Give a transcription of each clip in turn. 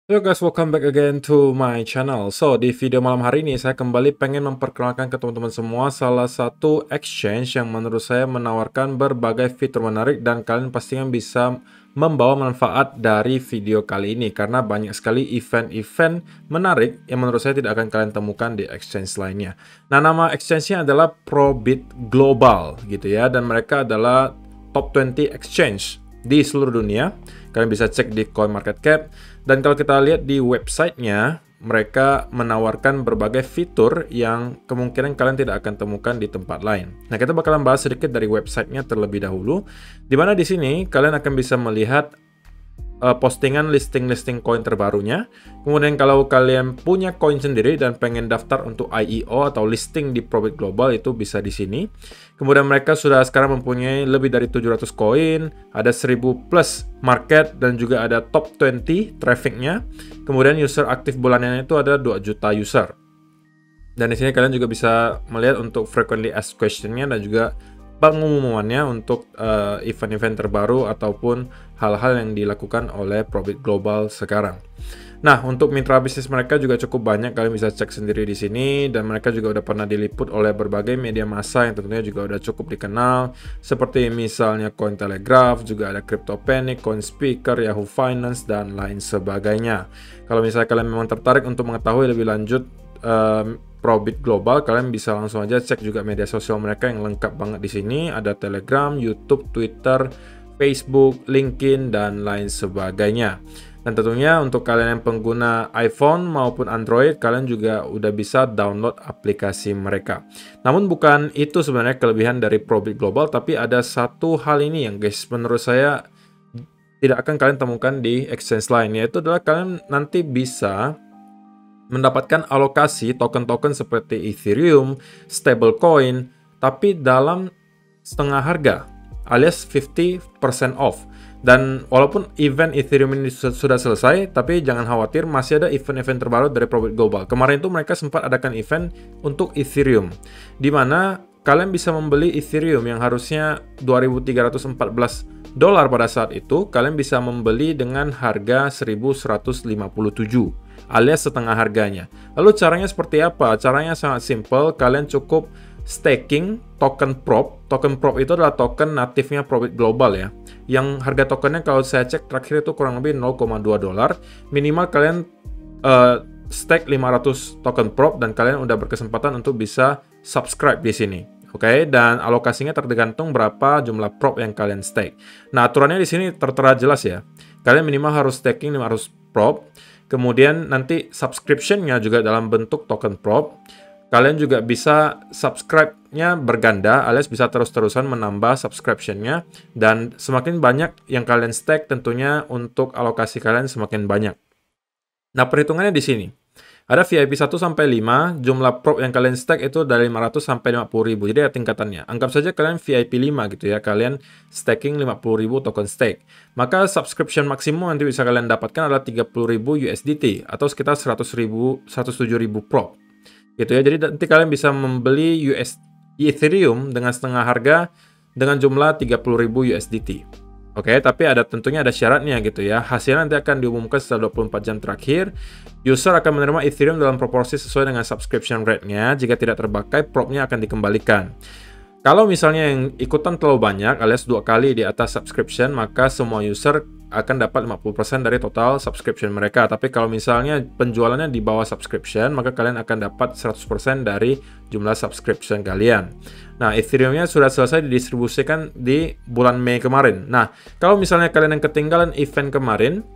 Hello guys, welcome back again to my channel. So, di video malam hari ini saya kembali pengen memperkenalkan ke teman-teman semua salah satu exchange yang menurut saya menawarkan berbagai fitur menarik dan kalian pastinya bisa membawa manfaat dari video kali ini karena banyak sekali event-event menarik yang menurut saya tidak akan kalian temukan di exchange lainnya. Nah, nama exchange-nya adalah Probit Global gitu ya, dan mereka adalah top 20 exchange di seluruh dunia. Kalian bisa cek di CoinMarketCap. Dan kalau kita lihat di websitenya, mereka menawarkan berbagai fitur yang kemungkinan kalian tidak akan temukan di tempat lain. Nah, kita bakalan bahas sedikit dari websitenya terlebih dahulu, di mana di sini kalian akan bisa melihat postingan listing koin terbarunya. Kemudian kalau kalian punya koin sendiri dan pengen daftar untuk IEO atau listing di Probit Global, itu bisa di sini. Kemudian mereka sudah sekarang mempunyai lebih dari 700 koin, ada 1000 plus market, dan juga ada top 20 trafficnya. Kemudian user aktif bulanannya itu ada 2 juta user. Dan di sini kalian juga bisa melihat untuk frequently asked question-nya dan juga pengumumannya untuk event-event terbaru ataupun hal-hal yang dilakukan oleh Probit Global sekarang. Nah, untuk mitra bisnis mereka juga cukup banyak, kalian bisa cek sendiri di sini, dan mereka juga udah pernah diliput oleh berbagai media massa yang tentunya juga udah cukup dikenal, seperti misalnya Cointelegraph, juga ada CryptoPanic, CoinSpeaker, Yahoo Finance, dan lain sebagainya. Kalau misalnya kalian memang tertarik untuk mengetahui lebih lanjut Probit Global, kalian bisa langsung aja cek juga media sosial mereka yang lengkap banget di sini. Ada Telegram, YouTube, Twitter, Facebook, LinkedIn, dan lain sebagainya. Dan tentunya untuk kalian yang pengguna iPhone maupun Android, kalian juga udah bisa download aplikasi mereka. Namun bukan itu sebenarnya kelebihan dari Probit Global, tapi ada satu hal ini yang guys, menurut saya tidak akan kalian temukan di exchange lain, yaitu adalah kalian nanti bisa mendapatkan alokasi token-token seperti Ethereum, stablecoin, tapi dalam setengah harga, alias 50% off. Dan walaupun event Ethereum ini sudah selesai, tapi jangan khawatir, masih ada event-event terbaru dari Probit Global. Kemarin itu mereka sempat adakan event untuk Ethereum, di mana kalian bisa membeli Ethereum yang harusnya $2.314 pada saat itu, kalian bisa membeli dengan harga 1.157 alias setengah harganya. Lalu caranya seperti apa? Caranya sangat simple, kalian cukup staking token prop. Token prop itu adalah token natifnya Probit Global ya, yang harga tokennya kalau saya cek terakhir itu kurang lebih $0,2. Minimal kalian stake 500 token prop dan kalian udah berkesempatan untuk bisa subscribe di sini. Oke, dan alokasinya tergantung berapa jumlah prop yang kalian stake. Nah, aturannya di sini tertera jelas ya. Kalian minimal harus staking 500 prop. Kemudian nanti subscription-nya juga dalam bentuk token prop. Kalian juga bisa subscribe-nya berganda, alias bisa terus-terusan menambah subscription-nya. Dan semakin banyak yang kalian stake, tentunya untuk alokasi kalian semakin banyak. Nah, perhitungannya di sini. Ada VIP 1 sampai 5, jumlah prop yang kalian stake itu dari 500 sampai 50.000. Jadi ya tingkatannya. Anggap saja kalian VIP 5 gitu ya. Kalian staking 50.000 token stake. Maka subscription maksimum nanti bisa kalian dapatkan adalah 30.000 USDT atau sekitar 107.000 prop. Gitu ya. Jadi nanti kalian bisa membeli Ethereum dengan setengah harga dengan jumlah 30.000 USDT. Oke, tapi tentunya ada syaratnya gitu ya. Hasilnya nanti akan diumumkan setelah 24 jam terakhir. User akan menerima Ethereum dalam proporsi sesuai dengan subscription rate-nya. Jika tidak terpakai, prop-nya akan dikembalikan. Kalau misalnya yang ikutan terlalu banyak, alias 2 kali di atas subscription, maka semua user akan dapat 50% dari total subscription mereka. Tapi kalau misalnya penjualannya di bawah subscription, maka kalian akan dapat 100% dari jumlah subscription kalian. Nah, Ethereum-nya sudah selesai didistribusikan di bulan Mei kemarin. Nah, kalau misalnya kalian yang ketinggalan event kemarin,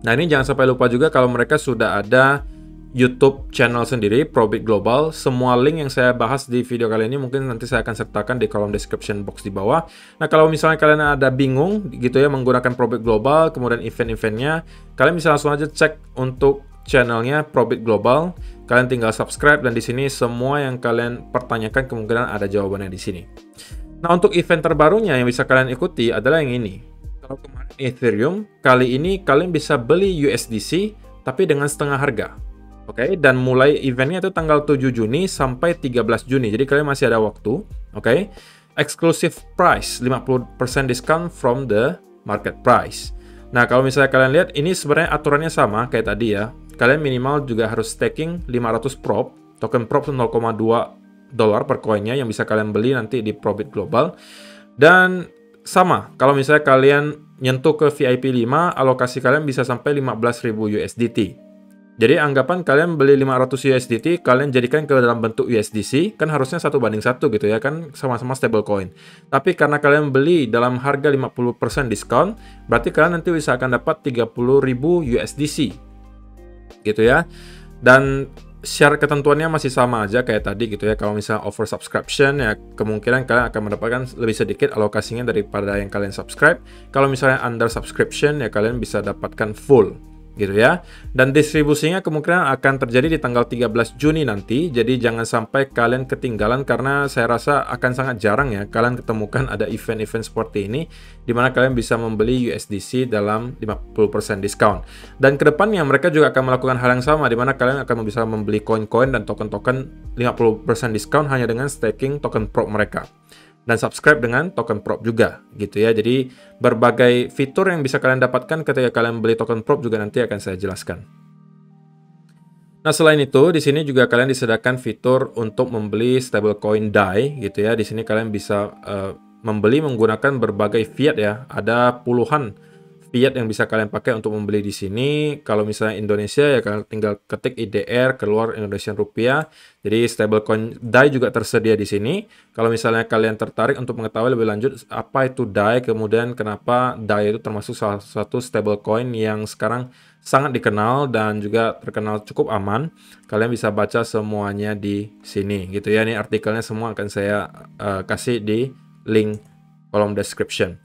nah ini jangan sampai lupa juga kalau mereka sudah ada YouTube channel sendiri, Probit Global. Semua link yang saya bahas di video kali ini mungkin nanti saya akan sertakan di kolom description box di bawah. Nah, kalau misalnya kalian ada bingung gitu ya menggunakan Probit Global, kemudian event-eventnya, kalian bisa langsung aja cek untuk channelnya Probit Global. Kalian tinggal subscribe dan di sini semua yang kalian pertanyakan kemungkinan ada jawabannya di sini. Nah, untuk event terbarunya yang bisa kalian ikuti adalah yang ini. Kalau kemarin Ethereum, kali ini kalian bisa beli USDC tapi dengan setengah harga. Oke, dan mulai eventnya itu tanggal 7 Juni sampai 13 Juni. Jadi kalian masih ada waktu. Oke. Exclusive price, 50% discount from the market price. Nah, kalau misalnya kalian lihat, ini sebenarnya aturannya sama kayak tadi ya. Kalian minimal juga harus staking 500 prop, token prop 0,2 dolar per koinnya yang bisa kalian beli nanti di Probit Global. Dan sama, kalau misalnya kalian nyentuh ke VIP 5, alokasi kalian bisa sampai 15.000 USDT. Jadi anggapan kalian beli 500 USDT, kalian jadikan ke dalam bentuk USDC, kan harusnya 1:1 gitu ya, kan sama-sama stablecoin. Tapi karena kalian beli dalam harga 50% diskon, berarti kalian nanti bisa akan dapat 30.000 USDC. Gitu ya. Dan syarat ketentuannya masih sama aja kayak tadi gitu ya. Kalau misalnya oversubscription ya kemungkinan kalian akan mendapatkan lebih sedikit alokasinya daripada yang kalian subscribe. Kalau misalnya under subscription ya kalian bisa dapatkan full gitu ya. Dan distribusinya kemungkinan akan terjadi di tanggal 13 Juni nanti. Jadi jangan sampai kalian ketinggalan karena saya rasa akan sangat jarang ya kalian ketemukan ada event-event seperti ini di mana kalian bisa membeli USDC dalam 50% diskon. Dan kedepannya mereka juga akan melakukan hal yang sama di mana kalian akan bisa membeli koin-koin dan token-token 50% diskon hanya dengan staking token prop mereka. Dan subscribe dengan token prop juga gitu ya. Jadi berbagai fitur yang bisa kalian dapatkan ketika kalian beli token prop juga nanti akan saya jelaskan. Nah, selain itu di sini juga kalian disediakan fitur untuk membeli stablecoin DAI gitu ya. Di sini kalian bisa membeli menggunakan berbagai fiat ya. Ada puluhan fiat yang bisa kalian pakai untuk membeli di sini. Kalau misalnya Indonesia ya kalian tinggal ketik IDR keluar Indonesian rupiah. Jadi stablecoin DAI juga tersedia di sini. Kalau misalnya kalian tertarik untuk mengetahui lebih lanjut apa itu DAI, kemudian kenapa DAI itu termasuk salah satu stablecoin yang sekarang sangat dikenal dan juga terkenal cukup aman, kalian bisa baca semuanya di sini gitu ya. Ini artikelnya semua akan saya kasih di link kolom description.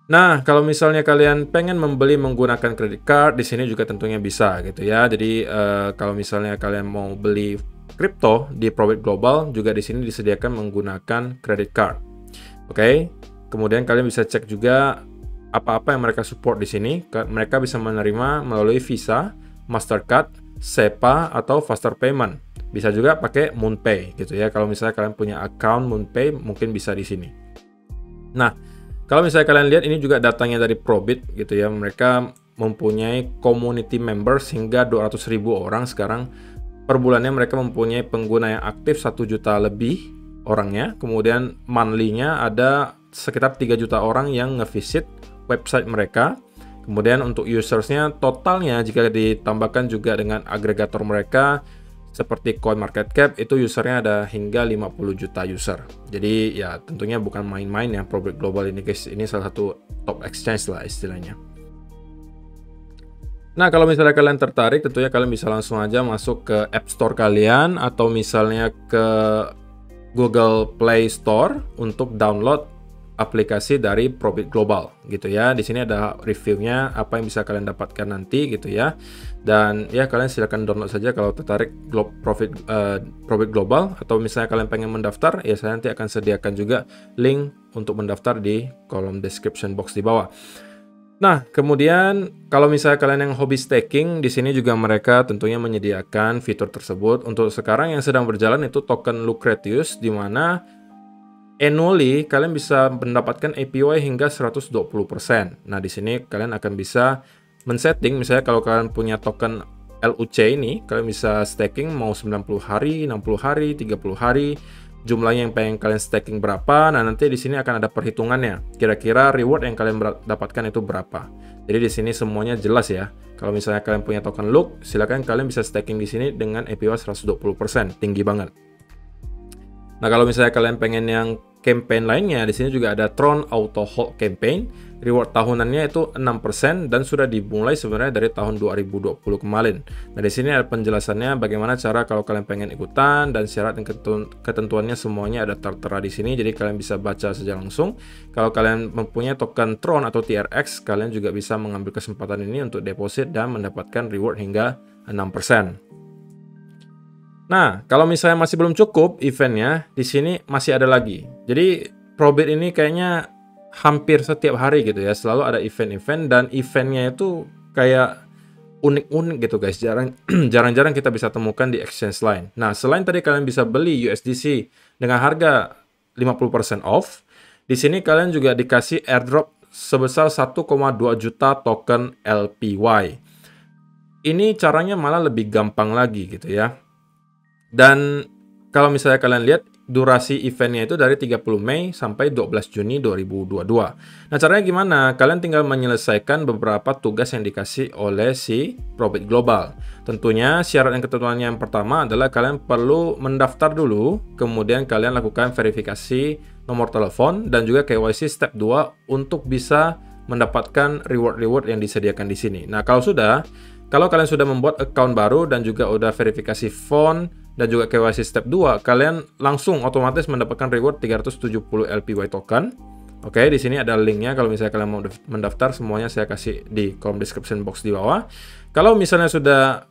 Nah, kalau misalnya kalian pengen membeli menggunakan credit card, di sini juga tentunya bisa gitu ya. Jadi kalau misalnya kalian mau beli kripto di Probit Global, juga di sini disediakan menggunakan credit card. Oke. Kemudian kalian bisa cek juga apa-apa yang mereka support di sini. Mereka bisa menerima melalui Visa, Mastercard, SEPA atau Faster Payment. Bisa juga pakai MoonPay gitu ya. Kalau misalnya kalian punya account MoonPay, mungkin bisa di sini. Nah, kalau misalnya kalian lihat ini juga datanya dari Probit gitu ya. Mereka mempunyai community members hingga 200.000 orang sekarang. Per bulannya mereka mempunyai pengguna yang aktif 1 juta lebih orangnya. Kemudian monthly-nya ada sekitar 3 juta orang yang nge-visit website mereka. Kemudian untuk usersnya totalnya jika ditambahkan juga dengan agregator mereka seperti CoinMarketCap itu usernya ada hingga 50 juta user. Jadi ya tentunya bukan main-main ya Probit Global ini guys. Ini salah satu top exchange lah istilahnya. Nah, kalau misalnya kalian tertarik tentunya kalian bisa langsung aja masuk ke App Store kalian atau misalnya ke Google Play Store untuk download aplikasi dari Probit Global gitu ya. Di sini ada reviewnya apa yang bisa kalian dapatkan nanti gitu ya. Dan ya kalian silahkan download saja kalau tertarik Probit Global atau misalnya kalian pengen mendaftar ya saya nanti akan sediakan juga link untuk mendaftar di kolom description box di bawah. Nah, kemudian kalau misalnya kalian yang hobi staking, di sini juga mereka tentunya menyediakan fitur tersebut. Untuk sekarang yang sedang berjalan itu token Lucretius di mana annually kalian bisa mendapatkan APY hingga 120%. Nah, di sini kalian akan bisa men-setting misalnya kalau kalian punya token LUC ini, kalian bisa staking mau 90 hari, 60 hari, 30 hari, jumlahnya yang pengen kalian staking berapa. Nah, nanti di sini akan ada perhitungannya. Kira-kira reward yang kalian dapatkan itu berapa. Jadi di sini semuanya jelas ya. Kalau misalnya kalian punya token LUC, silakan kalian bisa staking di sini dengan APY 120%, tinggi banget. Nah, kalau misalnya kalian pengen yang campaign lainnya, di sini juga ada Tron Auto Hold Campaign. Reward tahunannya itu 6% dan sudah dimulai sebenarnya dari tahun 2020 kemarin. Nah, di sini ada penjelasannya bagaimana cara kalau kalian pengen ikutan dan syarat dan ketentuannya semuanya ada tertera di sini. Jadi kalian bisa baca saja langsung. Kalau kalian mempunyai token Tron atau TRX, kalian juga bisa mengambil kesempatan ini untuk deposit dan mendapatkan reward hingga 6%. Nah, kalau misalnya masih belum cukup eventnya, di sini masih ada lagi. Jadi, Probit ini kayaknya hampir setiap hari gitu ya, selalu ada event-event dan eventnya itu kayak unik-unik gitu guys. Jarang-jarang kita bisa temukan di exchange lain. Nah, selain tadi kalian bisa beli USDC dengan harga 50% off, di sini kalian juga dikasih airdrop sebesar 1,2 juta token LPY. Ini caranya malah lebih gampang lagi gitu ya. Dan kalau misalnya kalian lihat durasi eventnya itu dari 30 Mei sampai 12 Juni 2022. Nah, caranya gimana? Kalian tinggal menyelesaikan beberapa tugas yang dikasih oleh si Probit Global. Tentunya syarat dan ketentuannya yang pertama adalah kalian perlu mendaftar dulu, kemudian kalian lakukan verifikasi nomor telepon dan juga KYC step 2 untuk bisa mendapatkan reward-reward yang disediakan di sini. Nah, kalau kalian sudah membuat account baru dan juga udah verifikasi phone dan juga KYC step 2, kalian langsung otomatis mendapatkan reward 370 LPY token. Oke, di sini ada linknya kalau misalnya kalian mau mendaftar, semuanya saya kasih di kolom description box di bawah. Kalau misalnya sudah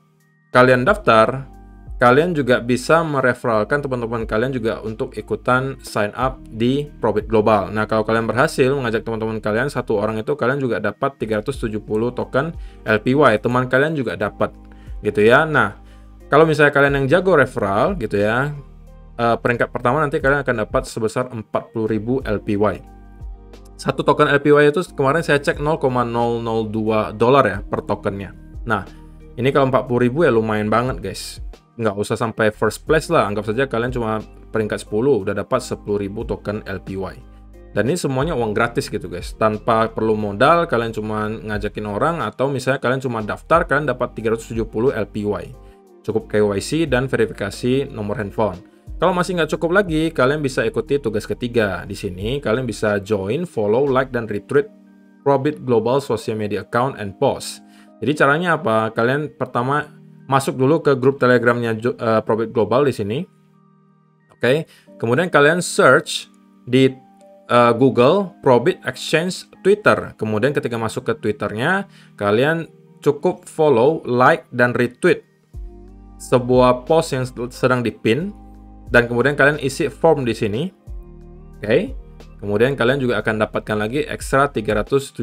kalian daftar, kalian juga bisa mereferalkan teman-teman kalian juga untuk ikutan sign up di Probit Global. Nah, kalau kalian berhasil mengajak teman-teman kalian, satu orang itu kalian juga dapat 370 token LPY. Teman kalian juga dapat gitu ya. Nah, kalau misalnya kalian yang jago referral gitu ya, peringkat pertama nanti kalian akan dapat sebesar 40.000 LPY. Satu token LPY itu kemarin saya cek 0,002 dolar ya per tokennya. Nah, ini kalau 40.000 ya lumayan banget guys. Nggak usah sampai first place lah, anggap saja kalian cuma peringkat 10 udah dapat 10.000 token LPY. Dan ini semuanya uang gratis gitu guys, tanpa perlu modal. Kalian cuma ngajakin orang, atau misalnya kalian cuma daftar, kalian dapat 370 LPY. Cukup KYC dan verifikasi nomor handphone. Kalau masih nggak cukup lagi, kalian bisa ikuti tugas ketiga. Di sini kalian bisa join, follow, like, dan retweet Probit Global social media account and post. Jadi caranya apa? Kalian pertama masuk dulu ke grup Telegramnya Probit Global di sini. Oke. Kemudian kalian search di Google Probit Exchange Twitter. Kemudian ketika masuk ke Twitternya, kalian cukup follow, like, dan retweet sebuah post yang sedang dipin, dan kemudian kalian isi form di sini. Oke. Kemudian kalian juga akan dapatkan lagi ekstra 370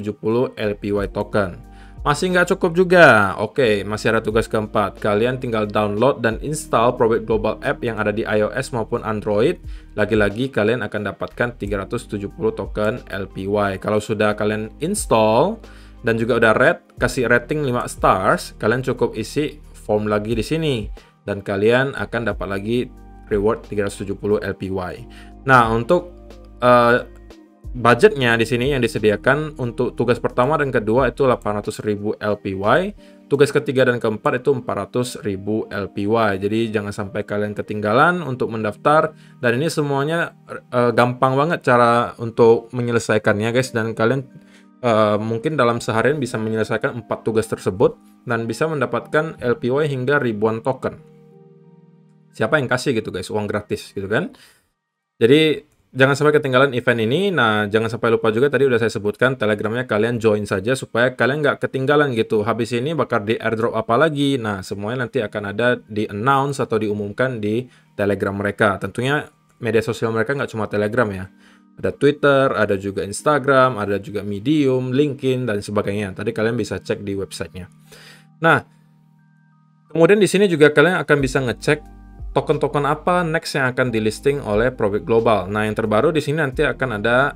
LPY token. Masih nggak cukup juga. Oke, masih ada tugas keempat. Kalian tinggal download dan install Probit Global App yang ada di iOS maupun Android. Lagi-lagi kalian akan dapatkan 370 token LPY. Kalau sudah kalian install dan juga udah kasih rating 5 stars, kalian cukup isi form lagi di sini dan kalian akan dapat lagi reward 370 LPY. Nah, untuk budgetnya di sini yang disediakan untuk tugas pertama dan kedua itu 800.000 LPY, tugas ketiga dan keempat itu 400.000 LPY. Jadi jangan sampai kalian ketinggalan untuk mendaftar, dan ini semuanya gampang banget cara untuk menyelesaikannya guys, dan kalian mungkin dalam seharian bisa menyelesaikan 4 tugas tersebut dan bisa mendapatkan LPY hingga ribuan token. Siapa yang kasih gitu guys, uang gratis gitu kan. Jadi jangan sampai ketinggalan event ini. Nah, jangan sampai lupa juga tadi udah saya sebutkan Telegramnya, kalian join saja supaya kalian nggak ketinggalan gitu. Habis ini bakal di airdrop apa lagi. Nah, semuanya nanti akan ada di announce atau diumumkan di Telegram mereka. Tentunya media sosial mereka nggak cuma Telegram ya. Ada Twitter, ada juga Instagram, ada juga Medium, LinkedIn, dan sebagainya. Tadi kalian bisa cek di websitenya. Nah, kemudian di sini juga kalian akan bisa ngecek token-token apa next yang akan di-listing oleh Probit Global. Nah, yang terbaru di sini nanti akan ada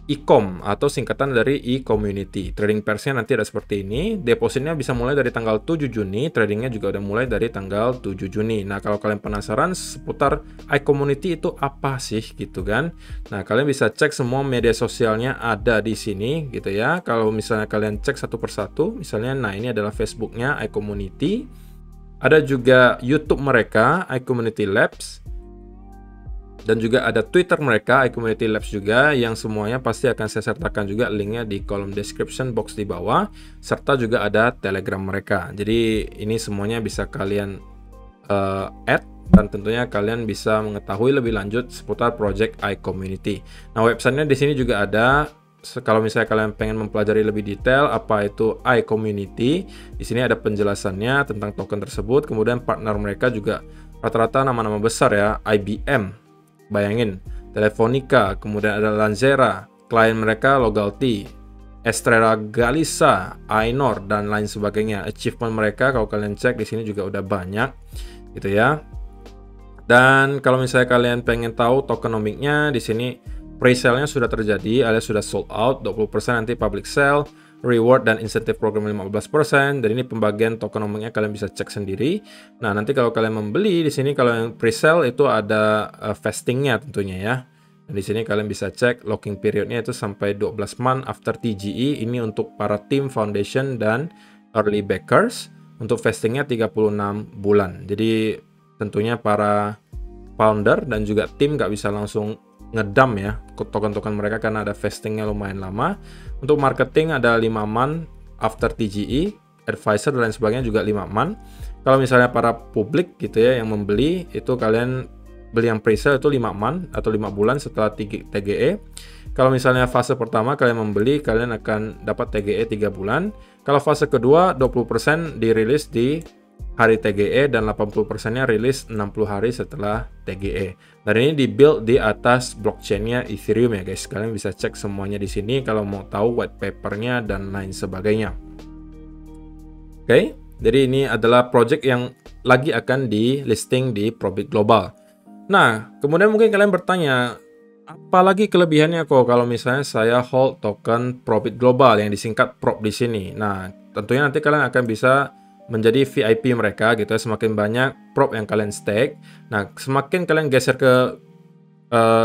e-com atau singkatan dari e-community. Trading pairs-nya nanti ada seperti ini. Depositnya bisa mulai dari tanggal 7 Juni, tradingnya juga udah mulai dari tanggal 7 Juni. Nah, kalau kalian penasaran seputar e-community itu apa sih gitu kan. Nah, kalian bisa cek semua media sosialnya ada di sini gitu ya. Kalau misalnya kalian cek satu persatu, misalnya nah ini adalah Facebook-nya e-community. Ada juga YouTube mereka, iCommunity Labs. Dan juga ada Twitter mereka, iCommunity Labs juga, yang semuanya pasti akan saya sertakan juga linknya di kolom description box di bawah. Serta juga ada Telegram mereka. Jadi ini semuanya bisa kalian add, dan tentunya kalian bisa mengetahui lebih lanjut seputar project iCommunity. Nah, websitenya di sini juga ada. Kalau misalnya kalian pengen mempelajari lebih detail apa itu iCommunity, di sini ada penjelasannya tentang token tersebut. Kemudian partner mereka juga rata-rata nama-nama besar ya, IBM, bayangin, Telefonica, kemudian ada Lanzera, klien mereka Logalty, Estrella Galisa, Ainor, dan lain sebagainya. Achievement mereka kalau kalian cek di sini juga udah banyak gitu ya. Dan kalau misalnya kalian pengen tahu tokenomics-nya, di sini pre-sale-nya sudah terjadi alias sudah sold out, 20% nanti public sale, reward dan incentive program 15%, dan ini pembagian tokenomicsnya kalian bisa cek sendiri. Nah, nanti kalau kalian membeli di sini, kalau yang pre-sale itu ada vestingnya tentunya ya. Dan di sini kalian bisa cek locking periodnya itu sampai 12 month after TGE. Ini untuk para tim foundation dan early backers. Untuk vestingnya 36 bulan. Jadi tentunya para founder dan juga tim nggak bisa langsung ngedam ya token-token mereka karena ada vestingnya lumayan lama. Untuk marketing ada 5 month after TGE, advisor dan lain sebagainya juga 5 month. Kalau misalnya para publik gitu ya yang membeli, itu kalian beli yang pre-sale itu 5 month atau 5 bulan setelah TGE. Kalau misalnya fase pertama kalian membeli, kalian akan dapat TGE 3 bulan. Kalau fase kedua 20% dirilis di hari TGE dan 80%-nya rilis 60 hari setelah TGE. Dan ini di-build di atas blockchain-nya Ethereum ya guys. Kalian bisa cek semuanya di sini kalau mau tahu white paper-nya dan lain sebagainya. Oke, jadi ini adalah project yang lagi akan di listing di Probit Global. Nah, kemudian mungkin kalian bertanya, apalagi kelebihannya kok kalau misalnya saya hold token Probit Global yang disingkat PROP di sini. Nah, tentunya nanti kalian akan bisa menjadi VIP mereka gitu ya, semakin banyak prop yang kalian stake. Nah, semakin kalian geser ke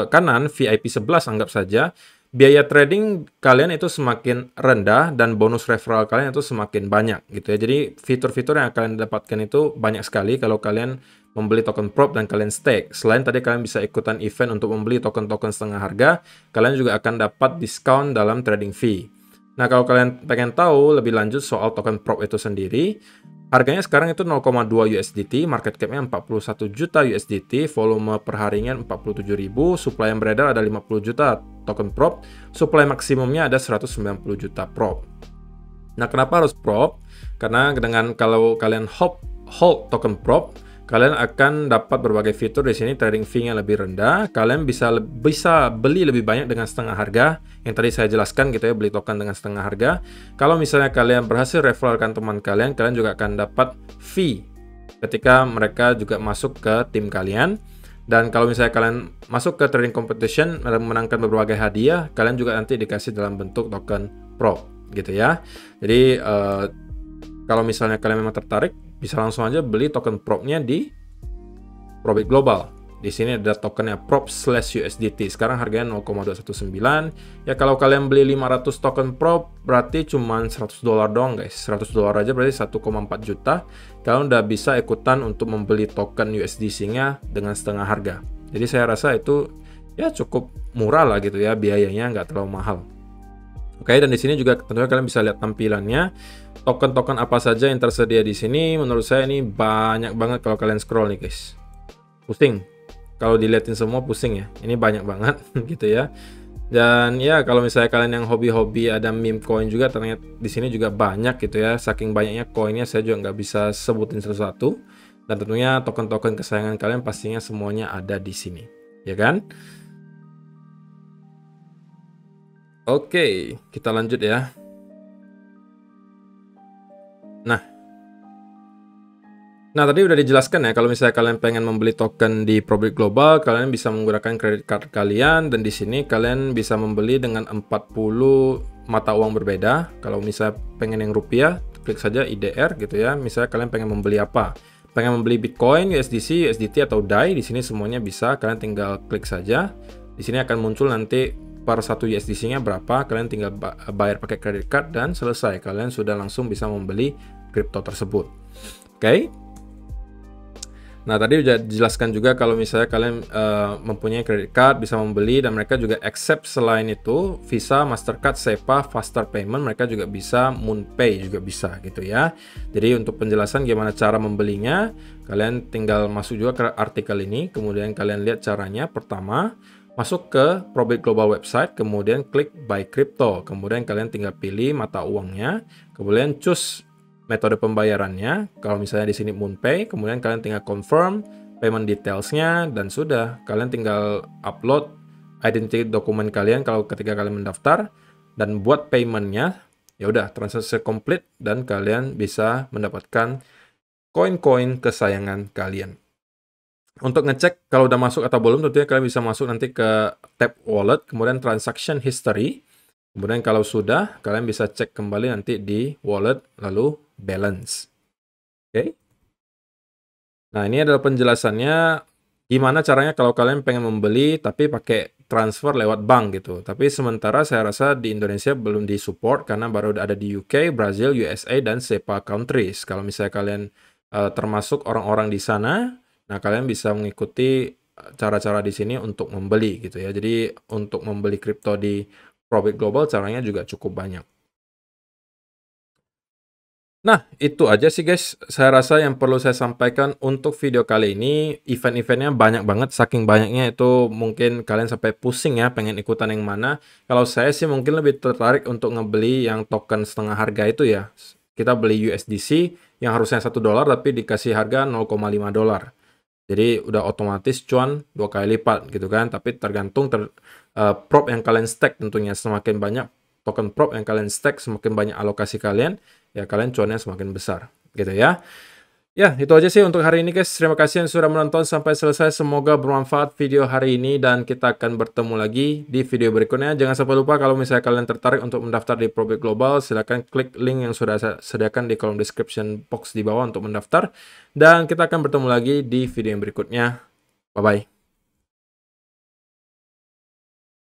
kanan, VIP 11 anggap saja, biaya trading kalian itu semakin rendah dan bonus referral kalian itu semakin banyak gitu ya. Jadi fitur-fitur yang kalian dapatkan itu banyak sekali kalau kalian membeli token prop dan kalian stake. Selain tadi kalian bisa ikutan event untuk membeli token-token setengah harga, kalian juga akan dapat diskon dalam trading fee. Nah, kalau kalian pengen tahu lebih lanjut soal token prop itu sendiri, harganya sekarang itu 0,2 USDT, market cap-nya 41 juta USDT, volume per harinya 47.000, supply yang beredar ada 50 juta token prop, supply maksimumnya ada 190 juta prop. Nah, kenapa harus prop? Karena dengan kalau kalian hold token prop, kalian akan dapat berbagai fitur di sini, trading fee-nya lebih rendah, kalian bisa beli lebih banyak dengan setengah harga, yang tadi saya jelaskan gitu ya, beli token dengan setengah harga. Kalau misalnya kalian berhasil referralkan teman kalian, kalian juga akan dapat fee ketika mereka juga masuk ke tim kalian. Dan kalau misalnya kalian masuk ke trading competition dan memenangkan berbagai hadiah, kalian juga nanti dikasih dalam bentuk token prop gitu ya. Jadi kalau misalnya kalian memang tertarik, bisa langsung aja beli token prop-nya di Probit Global. Di sini ada tokennya prop/USDT. Sekarang harganya 0,219. Ya kalau kalian beli 500 token prop berarti cuma $100 doang guys. $100 aja berarti 1,4 juta. Kalian udah bisa ikutan untuk membeli token USDC-nya dengan setengah harga. Jadi saya rasa itu ya cukup murah lah gitu ya, biayanya nggak terlalu mahal. Oke, dan di sini juga tentunya kalian bisa lihat tampilannya. Token-token apa saja yang tersedia di sini. Menurut saya ini banyak banget kalau kalian scroll nih guys. Pusing. Kalau dilihatin semua pusing ya. Ini banyak banget gitu ya. Dan ya kalau misalnya kalian yang hobi-hobi ada meme coin juga, ternyata di sini juga banyak gitu ya. Saking banyaknya koinnya saya juga nggak bisa sebutin satu-satu. Dan tentunya token-token kesayangan kalian pastinya semuanya ada di sini. Ya kan? Oke, kita lanjut ya. Nah, tadi udah dijelaskan ya, kalau misalnya kalian pengen membeli token di Probit Global, kalian bisa menggunakan kredit card kalian, dan di sini kalian bisa membeli dengan 40 mata uang berbeda. Kalau misalnya pengen yang rupiah, klik saja IDR gitu ya. Misalnya kalian pengen membeli apa? Pengen membeli Bitcoin, USDC, USDT atau DAI, di sini semuanya bisa, kalian tinggal klik saja. Di sini akan muncul nanti per satu USDC-nya berapa, kalian tinggal bayar pakai kredit card dan selesai. Kalian sudah langsung bisa membeli kripto tersebut. Oke. Nah, tadi udah dijelaskan juga kalau misalnya kalian mempunyai credit card bisa membeli, dan mereka juga accept selain itu Visa, Mastercard, SEPA, Faster Payment, mereka juga bisa, MoonPay juga bisa gitu ya. Jadi untuk penjelasan gimana cara membelinya, kalian tinggal masuk juga ke artikel ini, kemudian kalian lihat caranya. Pertama, masuk ke Probit Global website, kemudian klik Buy Crypto, kemudian kalian tinggal pilih mata uangnya, kemudian choose metode pembayarannya. Kalau misalnya di sini MoonPay, kemudian kalian tinggal confirm payment details-nya, dan sudah kalian tinggal upload identity dokumen kalian kalau ketika kalian mendaftar, dan buat payment-nya. Ya udah, transaksi komplit dan kalian bisa mendapatkan koin-koin kesayangan kalian. Untuk ngecek kalau udah masuk atau belum, tentunya kalian bisa masuk nanti ke tab wallet, kemudian transaction history. Kemudian kalau sudah, kalian bisa cek kembali nanti di wallet, lalu balance. Oke. Nah, ini adalah penjelasannya gimana caranya kalau kalian pengen membeli tapi pakai transfer lewat bank gitu. Tapi sementara saya rasa di Indonesia belum disupport karena baru ada di UK, Brazil, USA, dan SEPA countries. Kalau misalnya kalian termasuk orang-orang di sana, nah kalian bisa mengikuti cara-cara di sini untuk membeli gitu ya. Jadi untuk membeli kripto di Probit Global caranya juga cukup banyak. Nah, itu aja sih guys. Saya rasa yang perlu saya sampaikan untuk video kali ini. Event-eventnya banyak banget. Saking banyaknya itu mungkin kalian sampai pusing ya pengen ikutan yang mana. Kalau saya sih mungkin lebih tertarik untuk ngebeli yang token setengah harga itu ya. Kita beli USDC yang harusnya $1 tapi dikasih harga 0,5 dolar. Jadi udah otomatis cuan 2 kali lipat gitu kan. Tapi tergantung prop yang kalian stack tentunya. Semakin banyak token prop yang kalian stack, semakin banyak alokasi kalian, ya kalian cuannya semakin besar gitu ya. Ya, itu aja sih untuk hari ini guys. Terima kasih yang sudah menonton sampai selesai. Semoga bermanfaat video hari ini dan kita akan bertemu lagi di video berikutnya. Jangan sampai lupa kalau misalnya kalian tertarik untuk mendaftar di Probit Global, silahkan klik link yang sudah saya sediakan di kolom description box di bawah untuk mendaftar. Dan kita akan bertemu lagi di video yang berikutnya. Bye-bye.